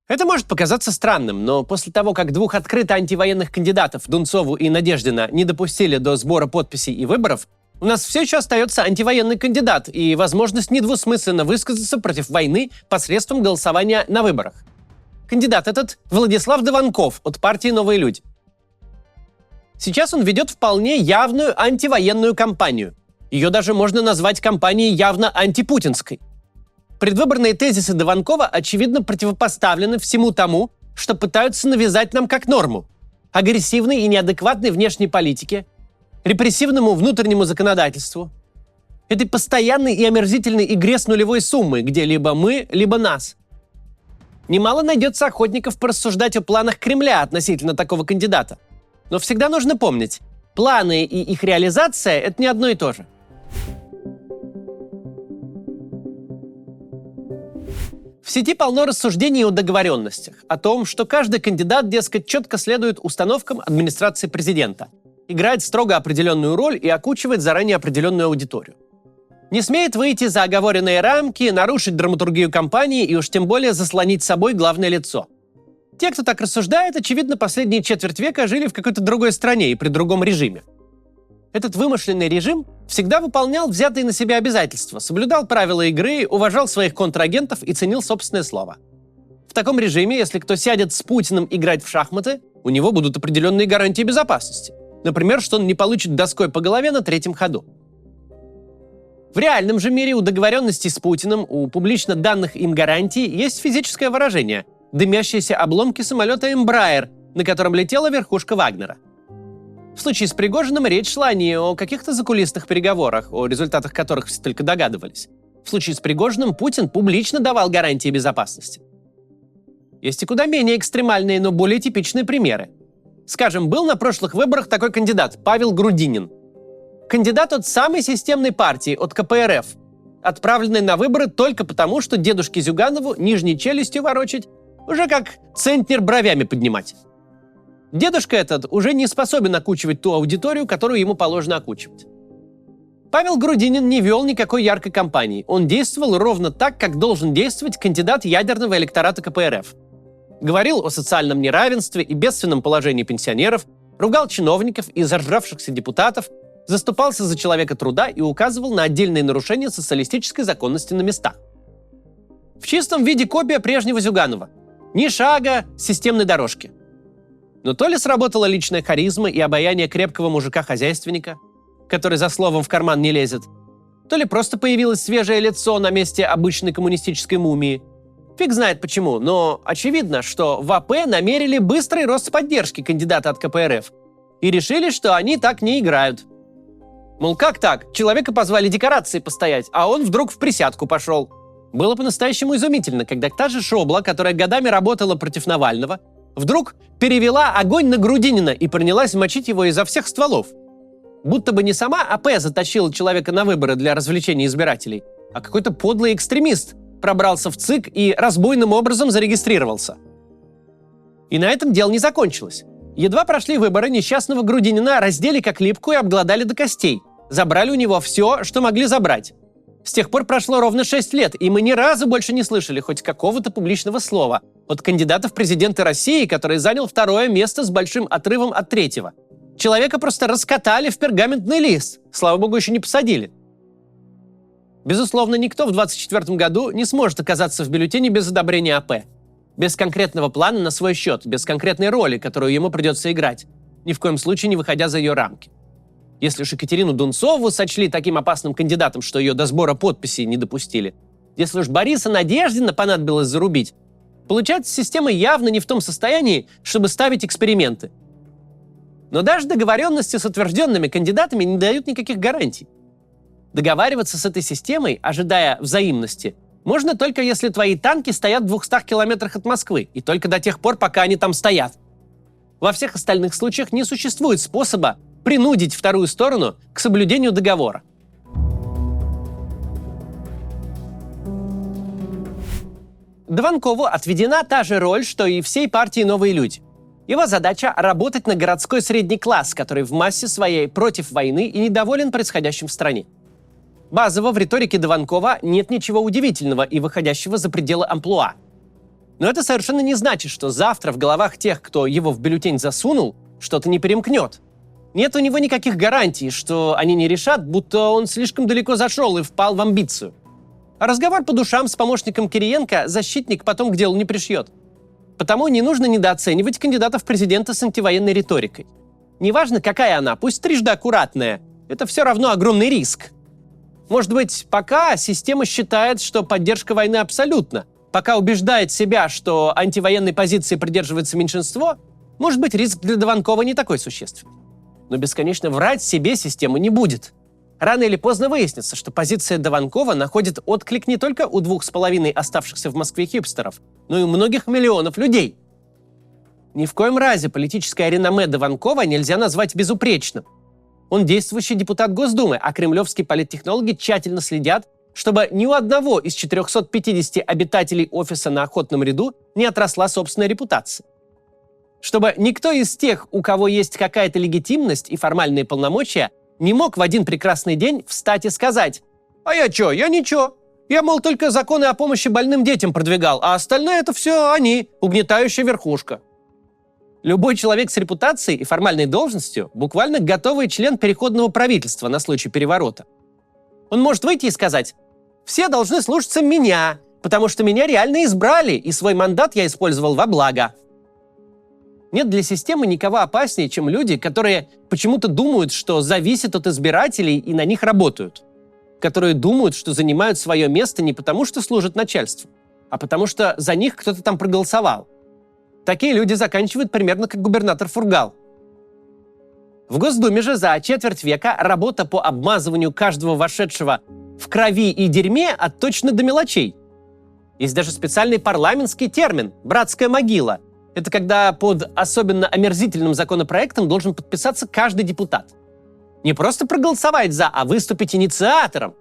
Это может показаться странным, но после того, как двух открыто антивоенных кандидатов, Дунцову и Надеждина, не допустили до сбора подписей и выборов, у нас все еще остается антивоенный кандидат и возможность недвусмысленно высказаться против войны посредством голосования на выборах. Кандидат этот Владислав Дованков от партии «Новые люди». Сейчас он ведет вполне явную антивоенную кампанию. Ее даже можно назвать кампанией явно антипутинской. Предвыборные тезисы Дованкова, очевидно, противопоставлены всему тому, что пытаются навязать нам как норму: агрессивной и неадекватной внешней политике, репрессивному внутреннему законодательству, этой постоянной и омерзительной игре с нулевой суммой, где либо мы, либо нас. Немало найдется охотников порассуждать о планах Кремля относительно такого кандидата. Но всегда нужно помнить, планы и их реализация – это не одно и то же. В сети полно рассуждений о договоренностях, о том, что каждый кандидат, дескать, четко следует установкам администрации президента, играет строго определенную роль и окучивает заранее определенную аудиторию. Не смеет выйти за оговоренные рамки, нарушить драматургию кампании и уж тем более заслонить собой главное лицо. Те, кто так рассуждает, очевидно, последние четверть века жили в какой-то другой стране и при другом режиме. Этот вымышленный режим всегда выполнял взятые на себя обязательства, соблюдал правила игры, уважал своих контрагентов и ценил собственное слово. В таком режиме, если кто сядет с Путиным играть в шахматы, у него будут определенные гарантии безопасности. Например, что он не получит доской по голове на третьем ходу. В реальном же мире у договоренностей с Путиным, у публично данных им гарантий, есть физическое выражение – дымящиеся обломки самолета Embraer, на котором летела верхушка Вагнера. В случае с Пригожиным речь шла не о каких-то закулисных переговорах, о результатах которых все только догадывались. В случае с Пригожиным Путин публично давал гарантии безопасности. Есть и куда менее экстремальные, но более типичные примеры. Скажем, был на прошлых выборах такой кандидат – Павел Грудинин. Кандидат от самой системной партии, от КПРФ, отправленный на выборы только потому, что дедушке Зюганову нижней челюстью ворочать уже как центнер бровями поднимать. Дедушка этот уже не способен окучивать ту аудиторию, которую ему положено окучивать. Павел Грудинин не вел никакой яркой кампании. Он действовал ровно так, как должен действовать кандидат ядерного электората КПРФ. Говорил о социальном неравенстве и бедственном положении пенсионеров, ругал чиновников и заржавшихся депутатов, заступался за человека труда и указывал на отдельные нарушения социалистической законности на местах. В чистом виде копия прежнего Зюганова. Ни шага с системной дорожки. Но то ли сработала личная харизма и обаяние крепкого мужика-хозяйственника, который за словом в карман не лезет, то ли просто появилось свежее лицо на месте обычной коммунистической мумии. Фиг знает почему, но очевидно, что в АП намерили быстрый рост поддержки кандидата от КПРФ и решили, что они так не играют. Мол, как так? Человека позвали декорации постоять, а он вдруг в присядку пошел. Было по-настоящему изумительно, когда та же Шобла, которая годами работала против Навального, вдруг перевела огонь на Грудинина и принялась мочить его изо всех стволов. Будто бы не сама АП затащила человека на выборы для развлечения избирателей, а какой-то подлый экстремист пробрался в ЦИК и разбойным образом зарегистрировался. И на этом дело не закончилось. Едва прошли выборы, несчастного Грудинина раздели как липку и обглодали до костей. Забрали у него все, что могли забрать. С тех пор прошло ровно 6 лет, и мы ни разу больше не слышали хоть какого-то публичного слова от кандидата в президенты России, который занял второе место с большим отрывом от третьего. Человека просто раскатали в пергаментный лист. Слава богу, еще не посадили. Безусловно, никто в 2024 году не сможет оказаться в бюллетене без одобрения АП. Без конкретного плана на свой счет, без конкретной роли, которую ему придется играть, ни в коем случае не выходя за ее рамки. Если уж Екатерину Дунцову сочли таким опасным кандидатом, что ее до сбора подписей не допустили, если уж Бориса Надеждина понадобилось зарубить, получается, система явно не в том состоянии, чтобы ставить эксперименты. Но даже договоренности с утвержденными кандидатами не дают никаких гарантий. Договариваться с этой системой, ожидая взаимности, можно только если твои танки стоят в 200 километрах от Москвы, и только до тех пор, пока они там стоят. Во всех остальных случаях не существует способа принудить вторую сторону к соблюдению договора. Дованкову отведена та же роль, что и всей партии «Новые люди». Его задача – работать на городской средний класс, который в массе своей против войны и недоволен происходящим в стране. Базово в риторике Дованкова нет ничего удивительного и выходящего за пределы амплуа. Но это совершенно не значит, что завтра в головах тех, кто его в бюллетень засунул, что-то не перемкнет. Нет у него никаких гарантий, что они не решат, будто он слишком далеко зашел и впал в амбицию. А разговор по душам с помощником Кириенко защитник потом к делу не пришьет. Потому не нужно недооценивать кандидатов в президенты с антивоенной риторикой. Неважно, какая она, пусть трижды аккуратная, это все равно огромный риск. Может быть, пока система считает, что поддержка войны абсолютна, пока убеждает себя, что антивоенной позиции придерживается меньшинство, может быть, риск для Дованкова не такой существенный. Но бесконечно врать себе система не будет. Рано или поздно выяснится, что позиция Дованкова находит отклик не только у 2,5 оставшихся в Москве хипстеров, но и у многих миллионов людей. Ни в коем разе политическое реноме Дованкова нельзя назвать безупречным. Он действующий депутат Госдумы, а кремлевские политтехнологи тщательно следят, чтобы ни у одного из 450 обитателей офиса на Охотном ряду не отросла собственная репутация. Чтобы никто из тех, у кого есть какая-то легитимность и формальные полномочия, не мог в один прекрасный день встать и сказать: «А я чё? Я ничего. Я, мол, только законы о помощи больным детям продвигал, а остальное это все они, угнетающая верхушка». Любой человек с репутацией и формальной должностью буквально готовый член переходного правительства на случай переворота. Он может выйти и сказать: «Все должны слушаться меня, потому что меня реально избрали, и свой мандат я использовал во благо». Нет для системы никого опаснее, чем люди, которые почему-то думают, что зависят от избирателей и на них работают. Которые думают, что занимают свое место не потому, что служат начальству, а потому что за них кто-то там проголосовал. Такие люди заканчивают примерно как губернатор Фургал. В Госдуме же за четверть века работа по обмазыванию каждого вошедшего в крови и дерьме отточена до мелочей. Есть даже специальный парламентский термин «братская могила». Это когда под особенно омерзительным законопроектом должен подписаться каждый депутат. Не просто проголосовать «за», а выступить инициатором.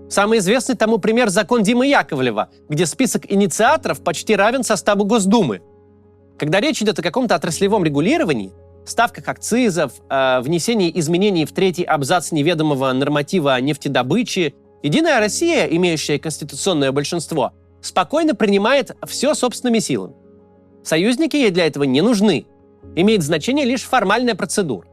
Самый известный тому пример закон Димы Яковлева, где список инициаторов почти равен составу Госдумы. Когда речь идет о каком-то отраслевом регулировании, ставках акцизов, внесении изменений в 3-й абзац неведомого норматива нефтедобычи, Единая Россия, имеющая конституционное большинство, спокойно принимает все собственными силами. Союзники ей для этого не нужны. Имеет значение лишь формальная процедура.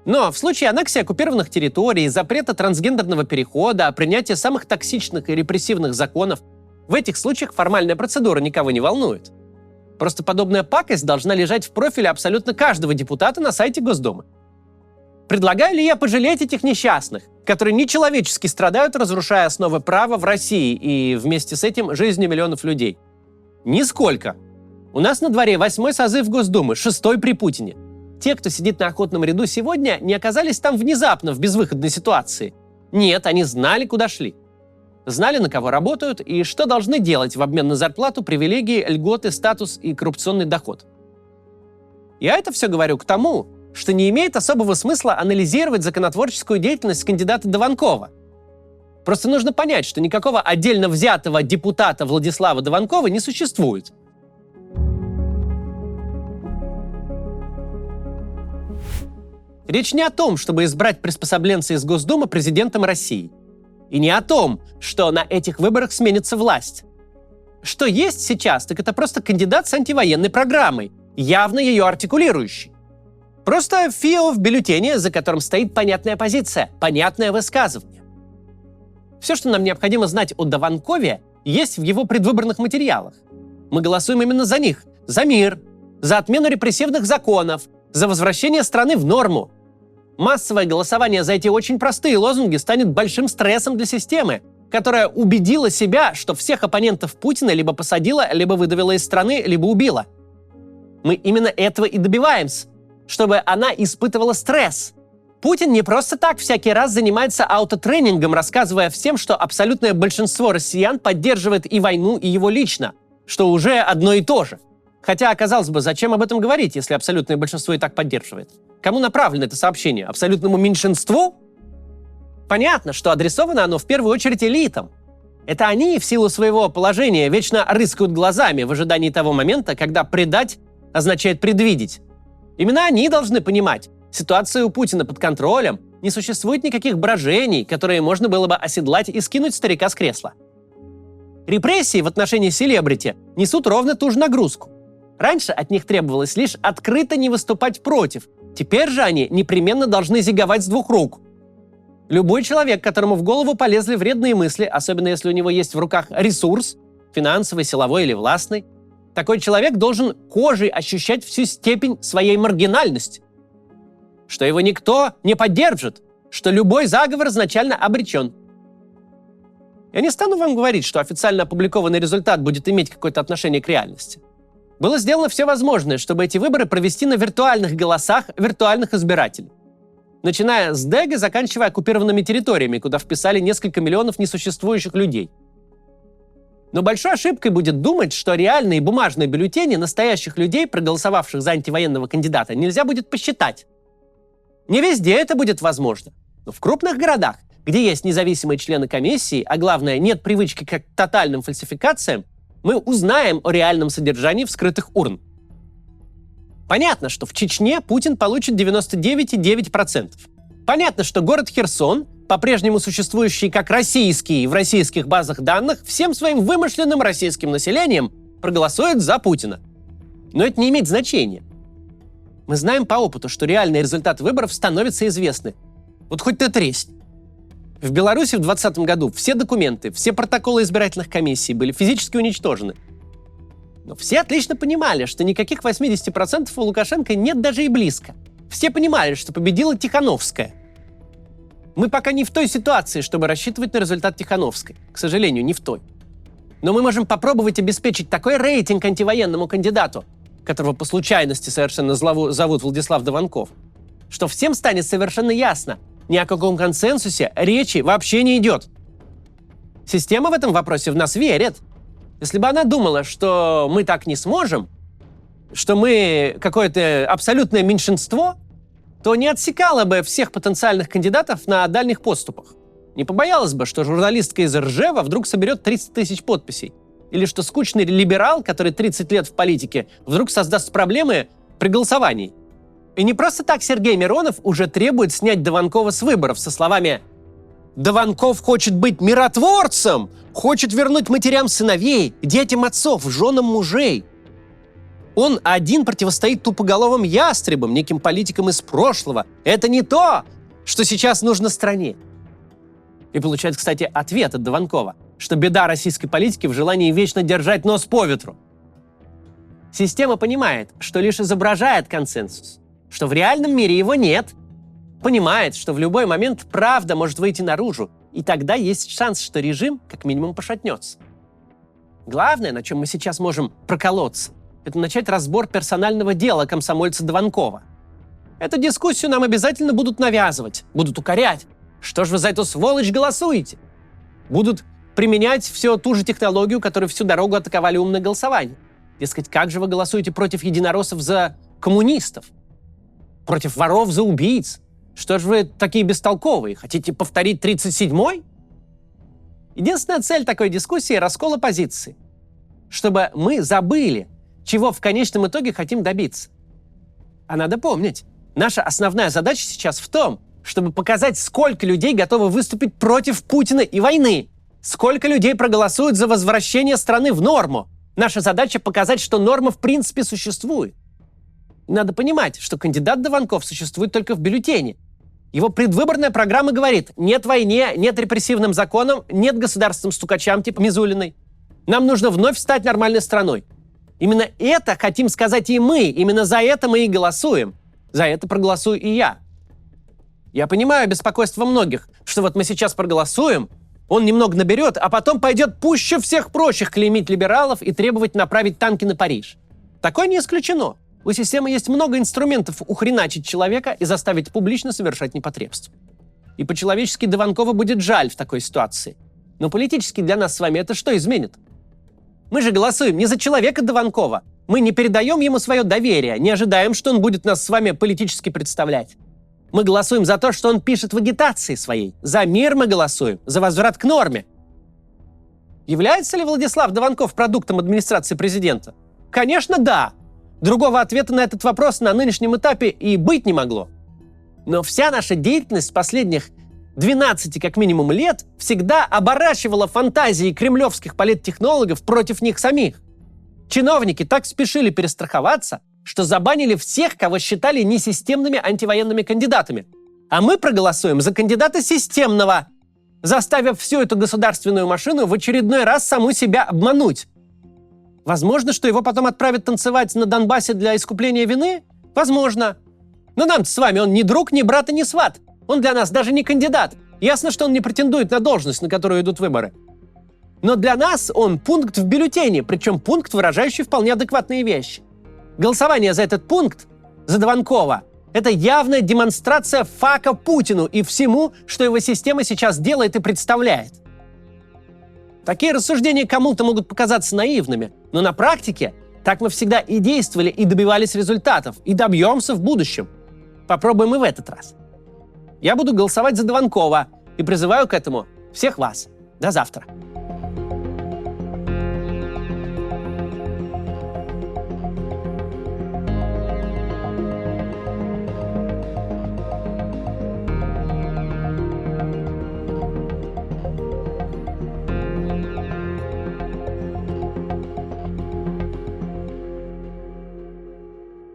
Но в случае аннексии оккупированных территорий, запрета трансгендерного перехода, принятия самых токсичных и репрессивных законов, в этих случаях формальная процедура никого не волнует. Просто подобная пакость должна лежать в профиле абсолютно каждого депутата на сайте Госдумы. Предлагаю ли я пожалеть этих несчастных, которые нечеловечески страдают, разрушая основы права в России и вместе с этим жизни миллионов людей? Нисколько. У нас на дворе 8-й созыв Госдумы, 6-й при Путине. Те, кто сидит на Охотном ряду сегодня, не оказались там внезапно в безвыходной ситуации. Нет, они знали, куда шли. Знали, на кого работают и что должны делать в обмен на зарплату, привилегии, льготы, статус и коррупционный доход. Я это все говорю к тому, что не имеет особого смысла анализировать законотворческую деятельность кандидата Дованкова. Просто нужно понять, что никакого отдельно взятого депутата Владислава Дованкова не существует. Речь не о том, чтобы избрать приспособленца из Госдумы президентом России. И не о том, что на этих выборах сменится власть. Что есть сейчас, так это просто кандидат с антивоенной программой, явно ее артикулирующий. Просто ФИО в бюллетене, за которым стоит понятная позиция, понятное высказывание. Все, что нам необходимо знать о Дованкове, есть в его предвыборных материалах. Мы голосуем именно за них. За мир, за отмену репрессивных законов, за возвращение страны в норму. Массовое голосование за эти очень простые лозунги станет большим стрессом для системы, которая убедила себя, что всех оппонентов Путина либо посадила, либо выдавила из страны, либо убила. Мы именно этого и добиваемся, чтобы она испытывала стресс. Путин не просто так всякий раз занимается аутотренингом, рассказывая всем, что абсолютное большинство россиян поддерживает и войну, и его лично, что уже одно и то же. Хотя, казалось бы, зачем об этом говорить, если абсолютное большинство и так поддерживает? Кому направлено это сообщение? Абсолютному меньшинству? Понятно, что адресовано оно в первую очередь элитам. Это они, в силу своего положения, вечно рыскают глазами в ожидании того момента, когда предать означает предвидеть. Именно они должны понимать, ситуация у Путина под контролем, не существует никаких брожений, которые можно было бы оседлать и скинуть старика с кресла. Репрессии в отношении селебрити несут ровно ту же нагрузку. Раньше от них требовалось лишь открыто не выступать против. Теперь же они непременно должны зиговать с двух рук. Любой человек, которому в голову полезли вредные мысли, особенно если у него есть в руках ресурс, финансовый, силовой или властный, такой человек должен кожей ощущать всю степень своей маргинальности, что его никто не поддержит, что любой заговор изначально обречен. Я не стану вам говорить, что официально опубликованный результат будет иметь какое-то отношение к реальности. Было сделано все возможное, чтобы эти выборы провести на виртуальных голосах виртуальных избирателей. Начиная с ДЭГ и заканчивая оккупированными территориями, куда вписали несколько миллионов несуществующих людей. Но большой ошибкой будет думать, что реальные бумажные бюллетени настоящих людей, проголосовавших за антивоенного кандидата, нельзя будет посчитать. Не везде это будет возможно. Но в крупных городах, где есть независимые члены комиссии, а главное, нет привычки к тотальным фальсификациям, мы узнаем о реальном содержании вскрытых урн. Понятно, что в Чечне Путин получит 99,9%. Понятно, что город Херсон, по-прежнему существующий как российский в российских базах данных, всем своим вымышленным российским населением проголосует за Путина. Но это не имеет значения. Мы знаем по опыту, что реальные результаты выборов становятся известны. Вот хоть ты тресни. В Беларуси в 2020 году все документы, все протоколы избирательных комиссий были физически уничтожены. Но все отлично понимали, что никаких 80% у Лукашенко нет даже и близко. Все понимали, что победила Тихановская. Мы пока не в той ситуации, чтобы рассчитывать на результат Тихановской. К сожалению, не в той. Но мы можем попробовать обеспечить такой рейтинг антивоенному кандидату, которого по случайности совершенно зовут Владислав Дованков, что всем станет совершенно ясно, ни о каком консенсусе речи вообще не идет. Система в этом вопросе в нас верит. Если бы она думала, что мы так не сможем, что мы какое-то абсолютное меньшинство, то не отсекала бы всех потенциальных кандидатов на дальних подступах. Не побоялась бы, что журналистка из Ржева вдруг соберет 30 тысяч подписей. Или что скучный либерал, который 30 лет в политике, вдруг создаст проблемы при голосовании. И не просто так Сергей Миронов уже требует снять Дованкова с выборов со словами «Дованков хочет быть миротворцем, хочет вернуть матерям сыновей, детям отцов, женам мужей». Он один противостоит тупоголовым ястребам, неким политикам из прошлого. Это не то, что сейчас нужно стране. И получает, кстати, ответ от Дованкова, что беда российской политики в желании вечно держать нос по ветру. Система понимает, что лишь изображает консенсус, что в реальном мире его нет. Понимает, что в любой момент правда может выйти наружу, и тогда есть шанс, что режим как минимум пошатнется. Главное, на чем мы сейчас можем проколоться, это начать разбор персонального дела комсомольца Дованкова. Эту дискуссию нам обязательно будут навязывать, будут укорять. Что ж вы за эту сволочь голосуете? Будут применять всю ту же технологию, которую всю дорогу атаковали умное голосование. Дескать, как же вы голосуете против единороссов за коммунистов? Против воров за убийц? Что ж вы такие бестолковые? Хотите повторить 37-й? Единственная цель такой дискуссии – раскол оппозиции. Чтобы мы забыли, чего в конечном итоге хотим добиться. А надо помнить, наша основная задача сейчас в том, чтобы показать, сколько людей готовы выступить против Путина и войны. Сколько людей проголосуют за возвращение страны в норму. Наша задача показать, что норма в принципе существует. Надо понимать, что кандидат Дованков существует только в бюллетене. Его предвыборная программа говорит: нет войне, нет репрессивным законам, нет государственным стукачам типа Мизулиной. Нам нужно вновь стать нормальной страной. Именно это хотим сказать и мы. Именно за это мы и голосуем. За это проголосую и я. Я понимаю беспокойство многих, что вот мы сейчас проголосуем, он немного наберет, а потом пойдет пуще всех прочих клеймить либералов и требовать направить танки на Париж. Такое не исключено. У системы есть много инструментов ухреначить человека и заставить публично совершать непотребство. И по-человечески Дованкова будет жаль в такой ситуации. Но политически для нас с вами это что изменит? Мы же голосуем не за человека Дованкова. Мы не передаем ему свое доверие, не ожидаем, что он будет нас с вами политически представлять. Мы голосуем за то, что он пишет в агитации своей. За мир мы голосуем, за возврат к норме. Является ли Владислав Дованков продуктом администрации президента? Конечно, да. Другого ответа на этот вопрос на нынешнем этапе и быть не могло. Но вся наша деятельность последних 12 как минимум лет всегда оборачивала фантазии кремлевских политтехнологов против них самих. Чиновники так спешили перестраховаться, что забанили всех, кого считали несистемными антивоенными кандидатами. А мы проголосуем за кандидата системного, заставив всю эту государственную машину в очередной раз саму себя обмануть. Возможно, что его потом отправят танцевать на Донбассе для искупления вины? Возможно. Но нам-то с вами он ни друг, ни брат и ни сват. Он для нас даже не кандидат. Ясно, что он не претендует на должность, на которую идут выборы. Но для нас он пункт в бюллетене, причем пункт, выражающий вполне адекватные вещи. Голосование за этот пункт, за Дованкова, это явная демонстрация фака Путину и всему, что его система сейчас делает и представляет. Такие рассуждения кому-то могут показаться наивными, но на практике так мы всегда и действовали, и добивались результатов, и добьемся в будущем. Попробуем и в этот раз. Я буду голосовать за Дованкова и призываю к этому всех вас. До завтра.